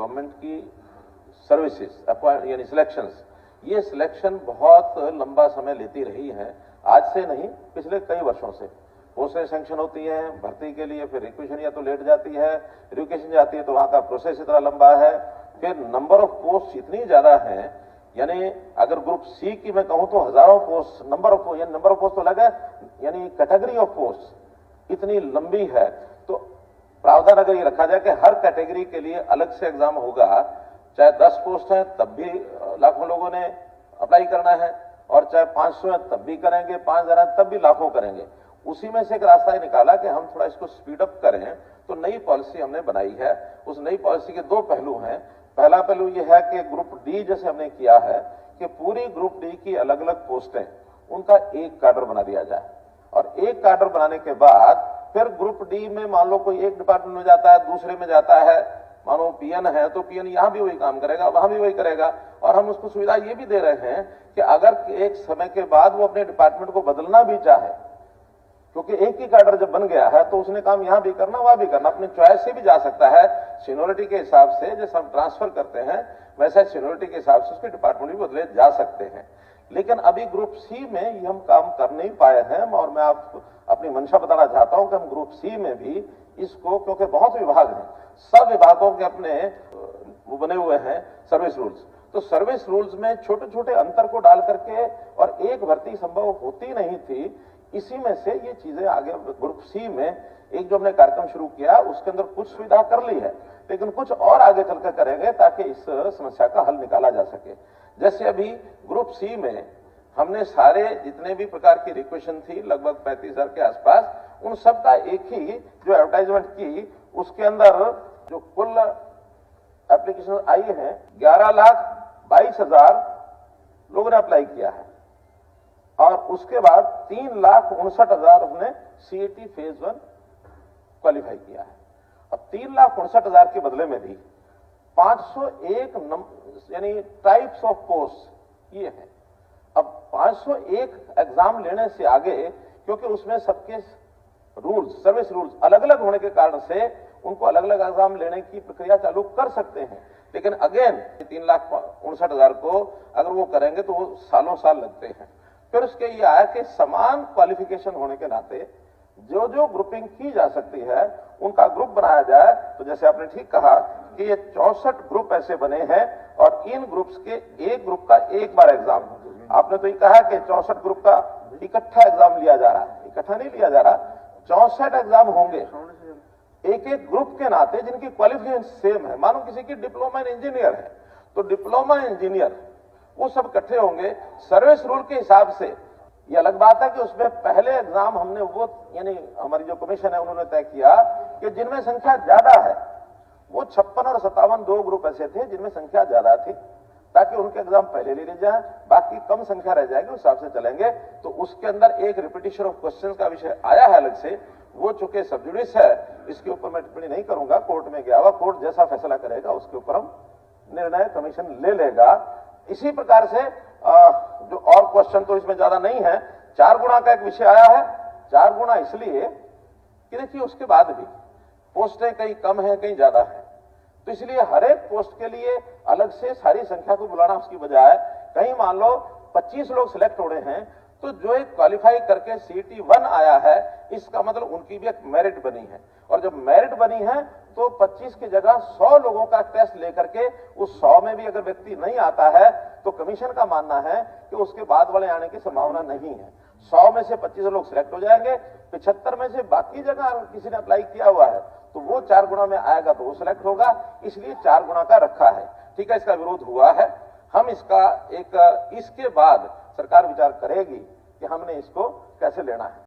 Government की services यानी selections, ये सिलेक्शन बहुत लंबा समय लेती रही है। आज से नहीं, पिछले कई वर्षों से पोस्टें सैंक्शन होती हैं भर्ती के लिए, फिर रिक्वेशन या तो लेट जाती है, एजुकेशन जाती है तो वहां का प्रोसेस इतना लंबा है, फिर नंबर ऑफ पोस्ट इतनी ज्यादा है, यानी अगर ग्रुप सी की मैं कहूं तो हजारों पोस्ट, नंबर ऑफ पोस्ट तो लगा, यानी कैटेगरी ऑफ पोस्ट इतनी लंबी है। तो प्रावधान अगर ये रखा जाए कि हर कैटेगरी के लिए अलग से एग्जाम होगा, चाहे 10 पोस्ट है तब भी लाखों लोगों ने अप्लाई करना है, और चाहे 500 है तब भी करेंगे, 5000 है तब भी लाखों करेंगे। उसी में से एक रास्ता ही निकाला कि हम थोड़ा इसको स्पीड अप करें, तो नई पॉलिसी हमने बनाई है। उस नई पॉलिसी के दो पहलू हैं। पहला पहलू यह है कि ग्रुप डी जैसे हमने किया है कि पूरी ग्रुप डी की अलग अलग पोस्टें, उनका एक कैडर बना दिया जाए, और एक कैडर बनाने के बाद फिर ग्रुप डी में मान लो कोई एक डिपार्टमेंट में जाता है, दूसरे में जाता है, मानो पीएन है तो पीएन यहां भी वही काम करेगा, वहां भी वही करेगा। और हम उसको सुविधा ये भी दे रहे हैं कि अगर एक समय के बाद वो अपने डिपार्टमेंट को बदलना भी चाहे, क्योंकि एक ही कैडर जब बन गया है तो उसने काम यहां भी करना वहां भी करना, अपने चॉइस से भी जा सकता है। सीनियोरिटी के हिसाब से जैसे हम ट्रांसफर करते हैं वैसे सीनियोरिटी के हिसाब से उसके डिपार्टमेंट भी बदले जा सकते हैं। लेकिन अभी ग्रुप सी में ये हम काम कर नहीं पाए हैं, और मैं आपको अपनी मंशा बताना चाहता हूं कि हम ग्रुप सी में भी इसको, क्योंकि बहुत विभाग हैं, सब विभागों के अपने वो बने हुए हैं सर्विस रूल्स, तो सर्विस रूल्स में छोटे छोटे अंतर को डाल करके, और एक भर्ती संभव होती नहीं थी, इसी में से ये चीजें आगे ग्रुप सी में एक जो हमने कार्यक्रम शुरू किया उसके अंदर कुछ सुविधा कर ली है, लेकिन कुछ और आगे चलकर करेंगे ताकि इस समस्या का हल निकाला जा सके। जैसे अभी ग्रुप सी में हमने सारे जितने भी प्रकार की रिक्वेशन थी लगभग 35,000 के आसपास, उन सब का एक ही जो एडवर्टाइजमेंट की उसके अंदर जो कुल एप्लीकेशन आई है 11,22,000 लोगों ने अप्लाई किया है, और उसके बाद 3,59,000 हमने सीईटी फेज 1 क्वालिफाई किया है। अब 3,59,000 के बदले में भी 501 यानी टाइप्स ऑफ पोस्ट ये है। अब 501 एग्जाम लेने से आगे, क्योंकि उसमें सबके रूल्स, सर्विस रूल्स अलग अलग होने के कारण से उनको अलग अलग एग्जाम लेने की प्रक्रिया चालू कर सकते हैं, लेकिन अगेन 3,59,000 को अगर वो करेंगे तो वो सालों साल लगते हैं। फिर उसके ये आया कि समान क्वालिफिकेशन होने के नाते जो जो ग्रुपिंग की जा सकती है उनका ग्रुप बनाया जाए। तो जैसे आपने ठीक कहा कि ये 64 ग्रुप ऐसे बने हैं, और इन ग्रुप्स के एक ग्रुप का एक बार एग्जाम, आपने तो ये कहा कि 64 ग्रुप का इकट्ठा एग्जाम लिया जा रहा है, इकट्ठा नहीं लिया जा रहा, 64 एग्जाम होंगे एक एक ग्रुप के नाते जिनकी क्वालिफिकेशन सेम है। मानो किसी की डिप्लोमा इन इंजीनियर है तो डिप्लोमा इंजीनियर वो सब इकट्ठे होंगे सर्विस रूल के हिसाब से। ये अलग बात है कि उसमें पहले एग्जाम हमने वो, यानी हमारी जो कमीशन है उन्होंने तय किया कि जिनमें संख्या ज्यादा है, वो 56 और 57 दो ग्रुप ऐसे थे जिनमें संख्या ज्यादा थी, ताकि उनके एग्जाम पहले ले जाए, बाकी कम संख्या रह जाएगी उस हिसाब से चलेंगे। तो उसके अंदर एक रिपीटिशन ऑफ क्वेश्चन का विषय आया है अलग से, वो चूंकि सबजुडिस है, इसके ऊपर मैं टिप्पणी नहीं करूंगा, कोर्ट में गया हुआ, कोर्ट जैसा फैसला करेगा उसके ऊपर हम निर्णय कमीशन ले लेगा। इसी प्रकार से जो और क्वेश्चन तो इसमें ज्यादा नहीं है, 4 गुणा का एक विषय आया है। 4 गुणा इसलिए कि देखिए उसके बाद भी पोस्टें कहीं कम है कहीं ज्यादा है, तो इसलिए हर एक पोस्ट के लिए अलग से सारी संख्या को बुलाना उसकी बजाय, कहीं मान लो 25 लोग सिलेक्ट हो रहे हैं, तो जो एक क्वालिफाई करके सीटी 1 आया है, इसका मतलब उनकी भी एक मेरिट बनी है, और जब मेरिट बनी है तो 25 की जगह 100 लोगों का टेस्ट लेकर के उस 100 में भी अगर व्यक्ति नहीं आता है तो कमीशन का मानना है कि उसके बाद वाले आने की संभावना नहीं है। 100 में से 25 लोग सिलेक्ट हो जाएंगे, 75 में से बाकी जगह किसी ने अप्लाई किया हुआ है तो वो 4 गुणा में आएगा तो वो सिलेक्ट होगा, इसलिए 4 गुणा का रखा है। ठीक है, इसका विरोध हुआ है, हम इसका एक इसके बाद सरकार विचार करेगी कि हमने इसको कैसे लेना है।